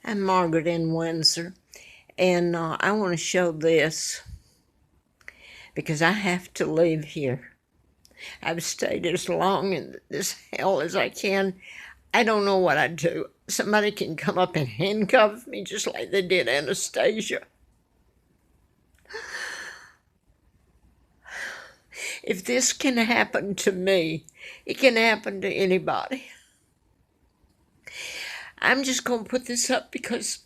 I'm Margaret in Windsor, and I want to show this because I have to leave here. I've stayed as long in this hell as I can. I don't know what I'd do. Somebody can come up and handcuff me just like they did Anastasia. If this can happen to me, it can happen to anybody. I'm just going to put this up because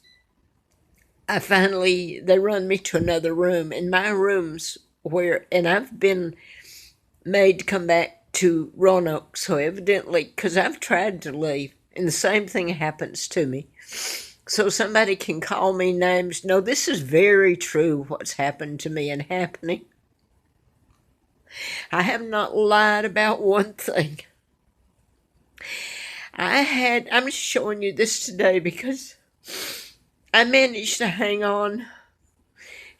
they run me to another room, and my room's and I've been made to come back to Roanoke, so evidently, because I've tried to leave, and the same thing happens to me. So somebody can call me names. No, this is very true, what's happened to me and happening. I have not lied about one thing. I'm just showing you this today because I managed to hang on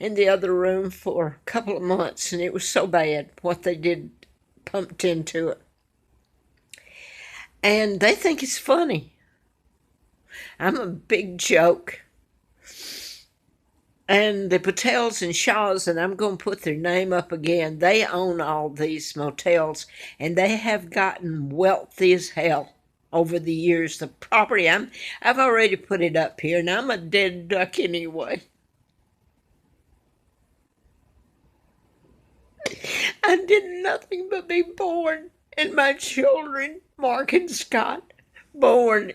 in the other room for a couple of months, and it was so bad what they did pumped into it. And they think it's funny. I'm a big joke. And the Patels and Shaws, and I'm going to put their name up again, they own all these motels, and they have gotten wealthy as hell over the years. The property, I've already put it up here, and I'm a dead duck anyway. I did nothing but be born, and my children, Mark and Scott, born,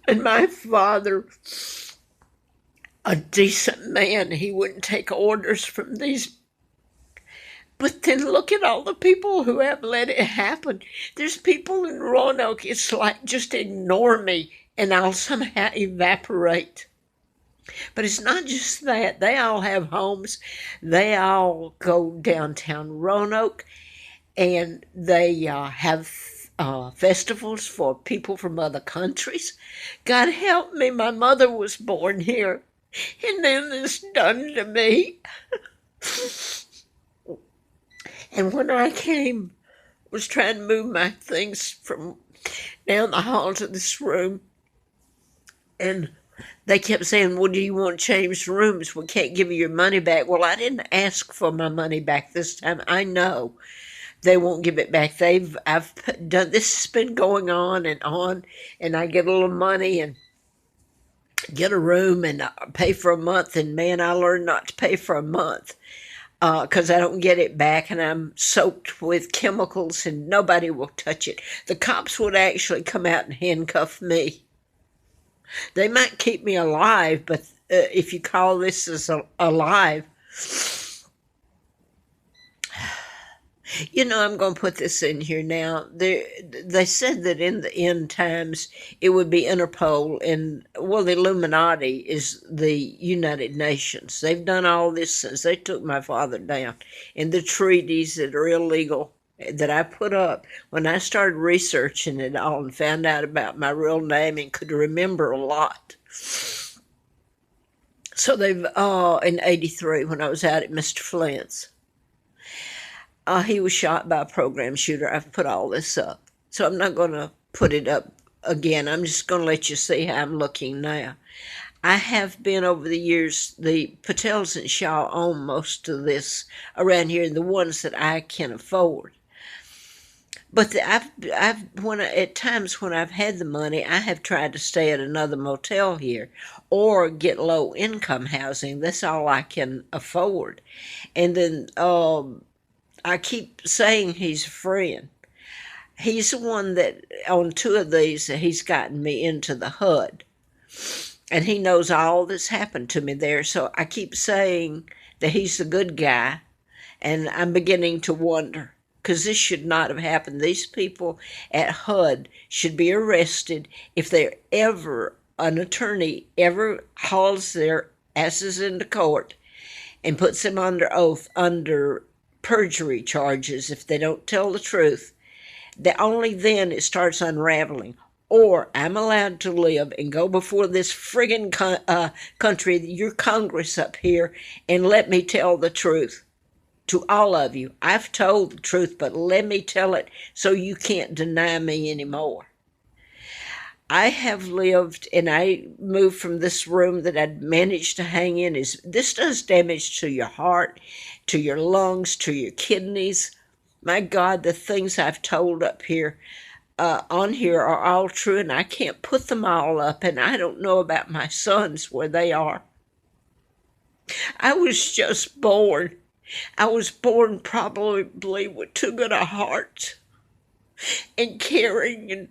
and my father, a decent man, he wouldn't take orders from these. But then look at all the people who have let it happen. There's people in Roanoke, it's like just ignore me and I'll somehow evaporate. But it's not just that. They all have homes. They all go downtown Roanoke, and they have festivals for people from other countries. God help me, my mother was born here, and then this done to me. And when I was trying to move my things from down the hall to this room, and they kept saying, well, do you want to change rooms? We can't give you your money back. Well, I didn't ask for my money back this time. I know they won't give it back. I've done this, has been going on, and I get a little money and get a room and pay for a month. And man, I learned not to pay for a month because I don't get it back, and I'm soaked with chemicals, and nobody will touch it. The cops would actually come out and handcuff me. They might keep me alive, but if you call this as alive, I'm going to put this in here now. They said that in the end times it would be Interpol, and the Illuminati is the United Nations. They've done all this since they took my father down, and the treaties that are illegal that I put up when I started researching it all and found out about my real name and could remember a lot. So they've, in 83, when I was out at Mr. Flint's, he was shot by a program shooter. I've put all this up. So I'm not going to put it up again. I'm just going to let you see how I'm looking now. I have been over the years, the Patels and Shaw own most of this around here, the ones that I can afford. But at times when I've had the money, I have tried to stay at another motel here or get low income housing. That's all I can afford. And then I keep saying he's a friend. He's the one that on two of these, he's gotten me into the HUD. And he knows all that's happened to me there. So I keep saying that he's the good guy. And I'm beginning to wonder, because this should not have happened. These people at HUD should be arrested if an attorney ever hauls their asses into court and puts them under oath under perjury charges if they don't tell the truth. That only then it starts unraveling. Or I'm allowed to live and go before this friggin' country, your Congress up here, and let me tell the truth to all of you. I've told the truth, but let me tell it so you can't deny me anymore. I have lived, and I moved from this room that I'd managed to hang in. Is this does damage to your heart, to your lungs, to your kidneys? My God, the things I've told up here, on here, are all true, and I can't put them all up. And I don't know about my sons where they are. I was just born. I was born probably with too good a heart and caring, and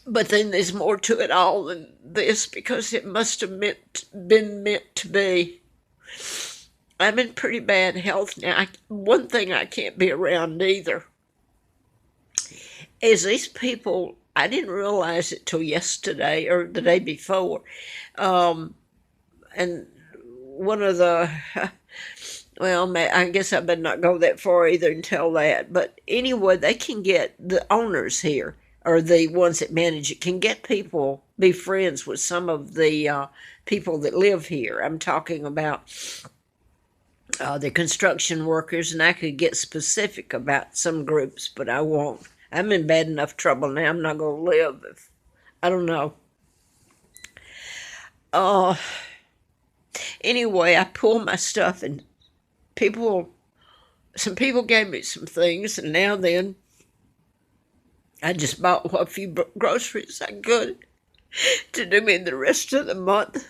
but then there's more to it all than this, because it must have been meant to be. I'm in pretty bad health now. One thing I can't be around either is these people. I didn't realize it till yesterday or the day before. And one of the, well, I guess I better not go that far either and tell that. But anyway, they can get the owners here, or the ones that manage it, can get people, be friends with some of the people that live here. I'm talking about the construction workers, and I could get specific about some groups, but I won't. I'm in bad enough trouble now. I'm not going to live if, I don't know. Anyway, I pulled my stuff, and some people gave me some things, and now then, I just bought a few groceries I could to do me the rest of the month.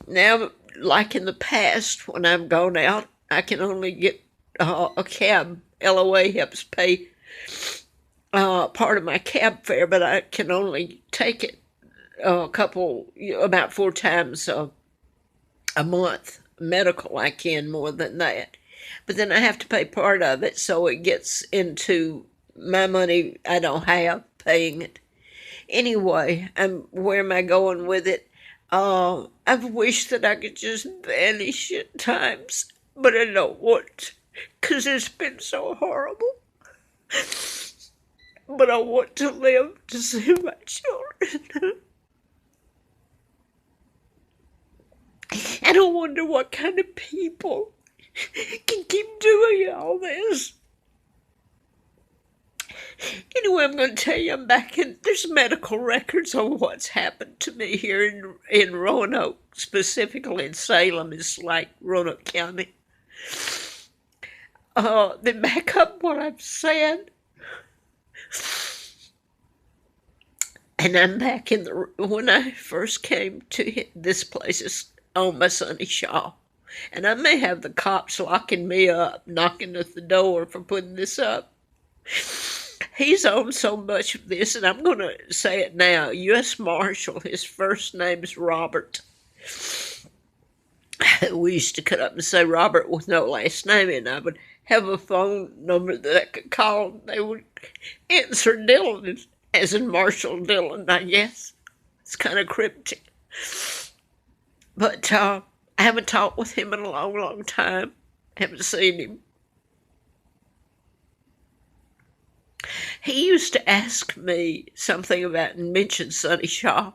Now, like in the past, when I've gone out, I can only get a cab. LOA helps pay part of my cab fare, but I can only take it about 4 times a month. Medical, I can more than that. But then I have to pay part of it, so it gets into my money I don't have paying it. Anyway, where am I going with it? I've wished that I could just vanish at times, but I don't want, because it's been so horrible. But I want to live to see my children. I don't wonder what kind of people can keep doing all this. Anyway, I'm going to tell you, I'm back in, there's medical records on what's happened to me here in Roanoke, specifically in Salem. It's like Roanoke County. Then back up what I've said. And I'm back in when I first came to this place, is on my Sonny Shaw. And I may have the cops locking me up, knocking at the door for putting this up. He's on so much of this, and I'm going to say it now. U.S. Marshal, his first name's Robert. We used to cut up and say Robert with no last name, and I would have a phone number that I could call, and they would answer Dillon, as in Marshall Dillon, I guess. It's kind of cryptic. But I haven't talked with him in a long, long time. Haven't seen him. He used to ask me something about, and mention Sonny Shaw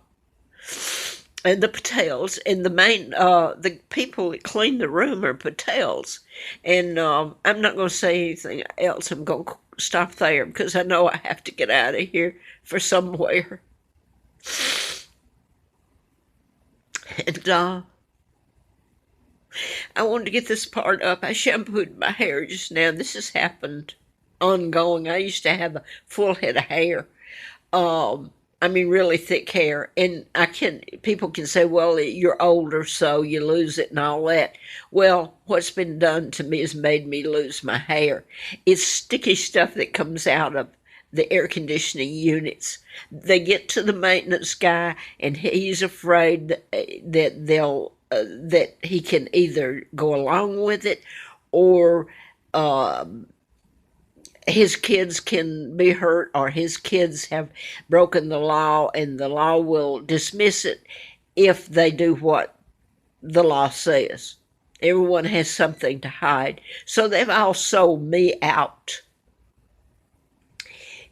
and the Patels, and the people that clean the room are Patels. And I'm not going to say anything else. I'm going to stop there because I know I have to get out of here for somewhere. And I wanted to get this part up. I shampooed my hair just now. This has happened ongoing. I used to have a full head of hair. Really thick hair. And people can say, well, you're older, so you lose it and all that. Well, what's been done to me has made me lose my hair. It's sticky stuff that comes out of the air conditioning units. They get to the maintenance guy, and he's afraid that that he can either go along with it, or his kids can be hurt, or his kids have broken the law, and the law will dismiss it if they do what the law says. Everyone has something to hide. So they've all sold me out.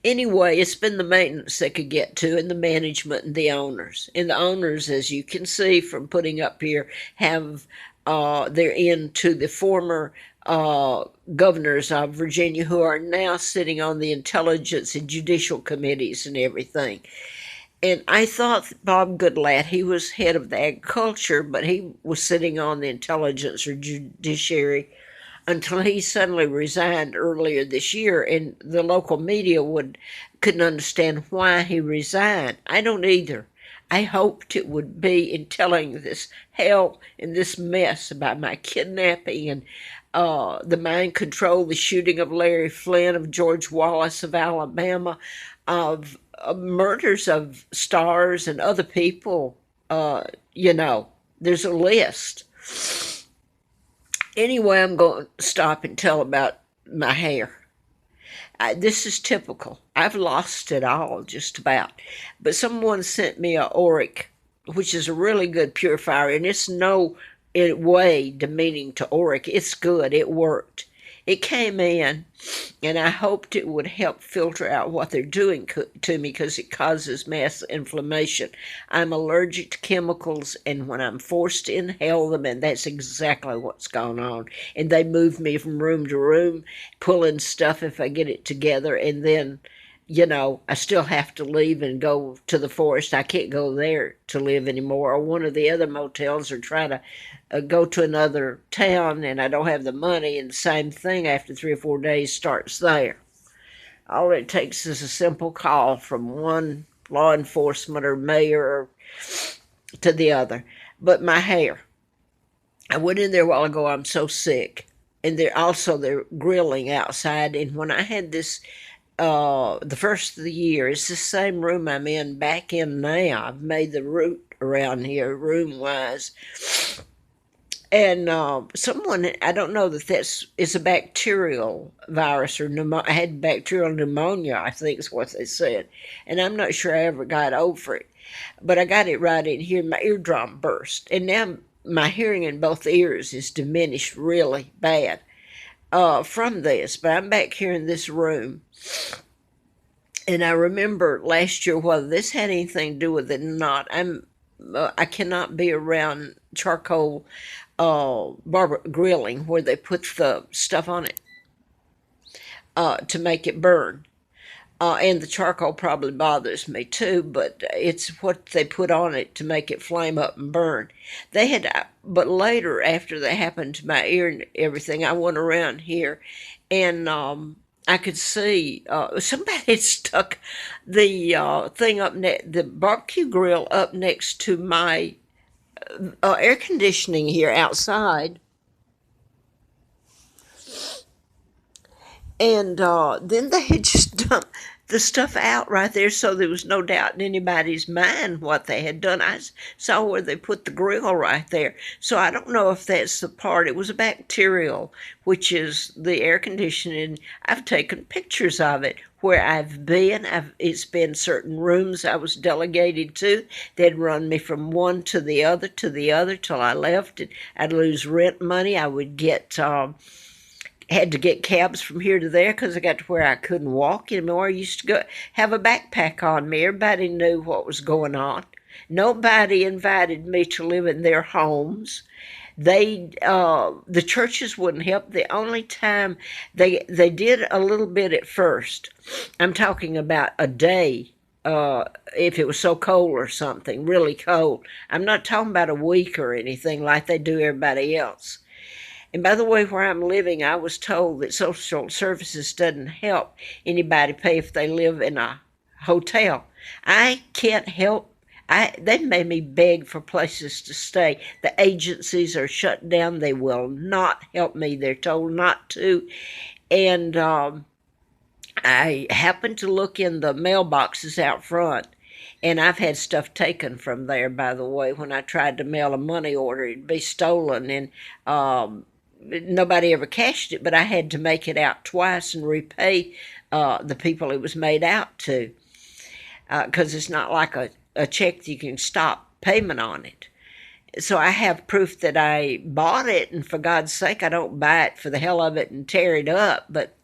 Anyway, it's been the maintenance they could get to, and the management and the owners. And the owners, as you can see from putting up here, have they're into the former uh, governors of Virginia who are now sitting on the intelligence and judicial committees and everything. And I thought Bob Goodlatte, he was head of the agriculture, but he was sitting on the intelligence or judiciary until he suddenly resigned earlier this year, and the local media couldn't understand why he resigned. I don't either. I hoped it would be in telling this hell and this mess about my kidnapping and the mind control, the shooting of Larry Flynn, of George Wallace of Alabama, of murders of stars and other people. You know, there's a list. Anyway, I'm going to stop and tell about my hair. This is typical. I've lost it all, just about. But someone sent me a Auric, which is a really good purifier, and it's no way demeaning to Auric. It's good. It worked. It came in, and I hoped it would help filter out what they're doing to me because it causes mass inflammation. I'm allergic to chemicals, and when I'm forced to inhale them, and that's exactly what's going on. And they move me from room to room, pulling stuff if I get it together, and then I still have to leave and go to the forest. I can't go there to live anymore, or one of the other motels, or try to go to another town, and I don't have the money, and the same thing after 3 or 4 days starts there. All it takes is a simple call from one law enforcement or mayor to the other. But my hair, I went in there a while ago. I'm so sick. And they're grilling outside, and when I had this the first of the year. It's the same room I'm back in now. I've made the route around here, room-wise. And someone, I don't know it's a bacterial virus or I had bacterial pneumonia, I think is what they said. And I'm not sure I ever got over it. But I got it right in here. My eardrum burst. And now my hearing in both ears is diminished really bad from this. But I'm back here in this room. And I remember last year, whether this had anything to do with it or not, I cannot be around charcoal grilling where they put the stuff on it to make it burn. And the charcoal probably bothers me too, but it's what they put on it to make it flame up and burn. But later, after that happened to my ear and everything, I went around here, and I could see somebody had stuck the thing the barbecue grill up next to my air conditioning here outside. And then they had just dumped the stuff out right there, so there was no doubt in anybody's mind what they had done. I saw where they put the grill right there. So I don't know if that's the part. It was a bacterial, which is the air conditioning. I've taken pictures of it where I've been. It's been certain rooms I was delegated to. They'd run me from one to the other till I left. And I'd lose rent money. I would had to get cabs from here to there because I got to where I couldn't walk anymore. I used to go have a backpack on me. Everybody knew what was going on. Nobody invited me to live in their homes. The churches wouldn't help. The only time they did a little bit at first, I'm talking about a day, if it was so cold or something, really cold. I'm not talking about a week or anything like they do everybody else. And by the way, where I'm living, I was told that social services doesn't help anybody pay if they live in a hotel. I can't help. They've made me beg for places to stay. The agencies are shut down. They will not help me. They're told not to. And I happened to look in the mailboxes out front, and I've had stuff taken from there, by the way. When I tried to mail a money order, it'd be stolen, and nobody ever cashed it, but I had to make it out twice and repay the people it was made out to, because it's not like a check that you can stop payment on it. So I have proof that I bought it, and for God's sake, I don't buy it for the hell of it and tear it up. But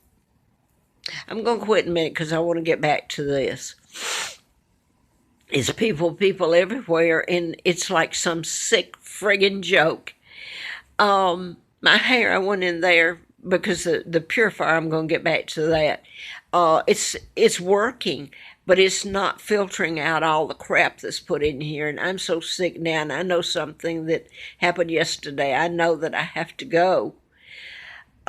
I'm going to quit in a minute because I want to get back to this. It's people everywhere, and it's like some sick friggin' joke. My hair, I went in there because the purifier, I'm going to get back to that. It's working, but it's not filtering out all the crap that's put in here. And I'm so sick now, and I know something that happened yesterday. I know that I have to go.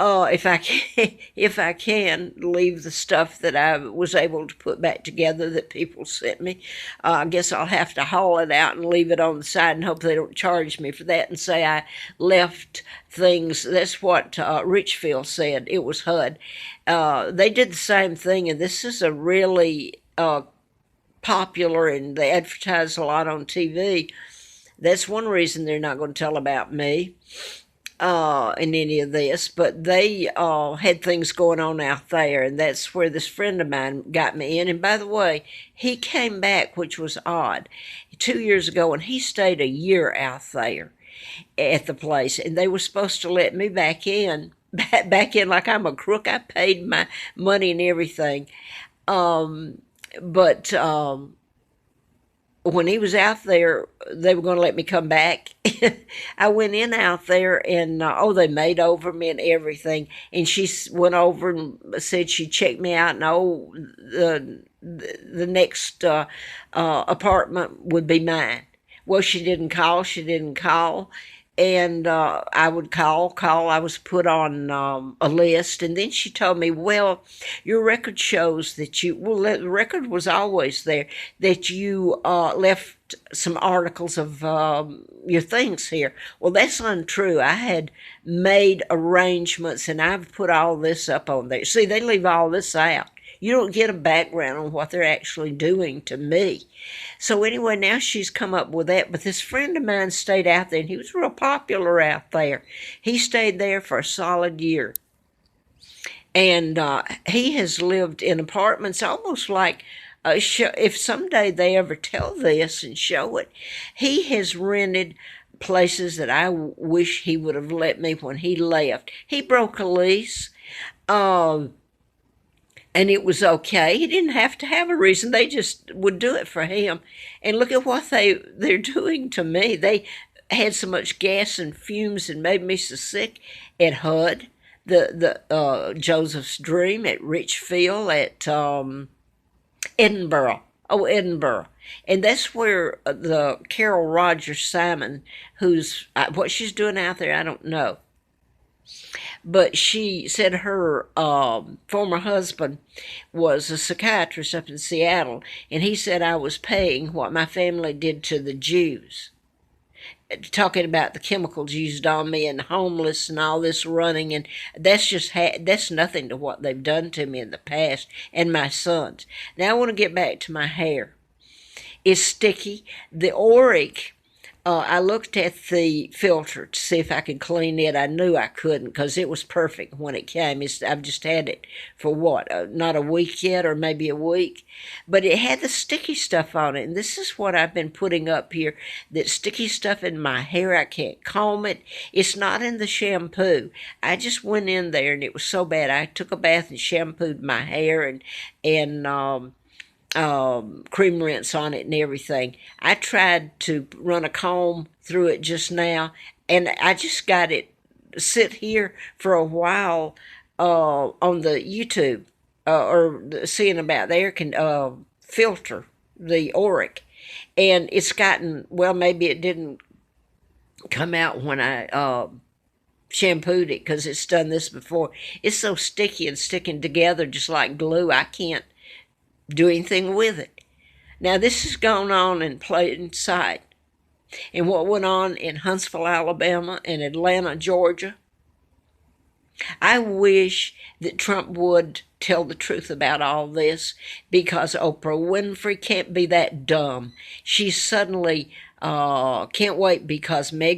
If I can, if I can leave the stuff that I was able to put back together that people sent me, I guess I'll have to haul it out and leave it on the side and hope they don't charge me for that and say I left things. That's what Richfield said. It was HUD. They did the same thing, and this is a really popular, and they advertise a lot on TV. That's one reason they're not going to tell about me in any of this, but they had things going on out there, and that's where this friend of mine got me in. And by the way, he came back, which was odd, 2 years ago, and he stayed a year out there at the place, and they were supposed to let me back in, back in like I'm a crook. I paid my money and everything, but when he was out there, they were going to let me come back. I went in out there, and they made over me and everything. And she went over and said she checked me out, and the next apartment would be mine. Well, she didn't call. And I would call. I was put on a list, and then she told me, well, your record shows that the record was always there, that you left some articles of your things here. Well, that's untrue. I had made arrangements, and I've put all this up on there. See, they leave all this out. You don't get a background on what they're actually doing to me. So anyway, now she's come up with that. But this friend of mine stayed out there, and he was real popular out there. He stayed there for a solid year. And he has lived in apartments almost like, if someday they ever tell this and show it, he has rented places that I wish he would have let me when he left. He broke a lease. And it was okay. He didn't have to have a reason. They just would do it for him. And look at what they're doing to me. They had so much gas and fumes and made me so sick at HUD, the Joseph's Dream, at Richfield, at Edinburgh. Oh, Edinburgh. And that's where the Carol Rogers Simon, what she's doing out there, I don't know. But she said her former husband was a psychiatrist up in Seattle, and he said I was paying what my family did to the Jews, talking about the chemicals used on me and homeless and all this running, and that's nothing to what they've done to me in the past and my sons. Now I want to get back to my hair. It's sticky. The Auric, I looked at the filter to see if I could clean it. I knew I couldn't because it was perfect when it came. I've just had it for not a week yet, or maybe a week. But it had the sticky stuff on it. And this is what I've been putting up here, that sticky stuff in my hair. I can't comb it. It's not in the shampoo. I just went in there, and it was so bad. I took a bath and shampooed my hair and cream rinse on it and everything. I tried to run a comb through it just now, and I just got it sit here for a while on the YouTube or seeing about the air filter, the Auric, and it's gotten, well, maybe it didn't come out when I shampooed it, because it's done this before. It's so sticky and sticking together just like glue. I can't do anything with it. Now, this has gone on in plain sight. And what went on in Huntsville, Alabama, and Atlanta, Georgia, I wish that Trump would tell the truth about all this, because Oprah Winfrey can't be that dumb. She suddenly can't wait because Meghan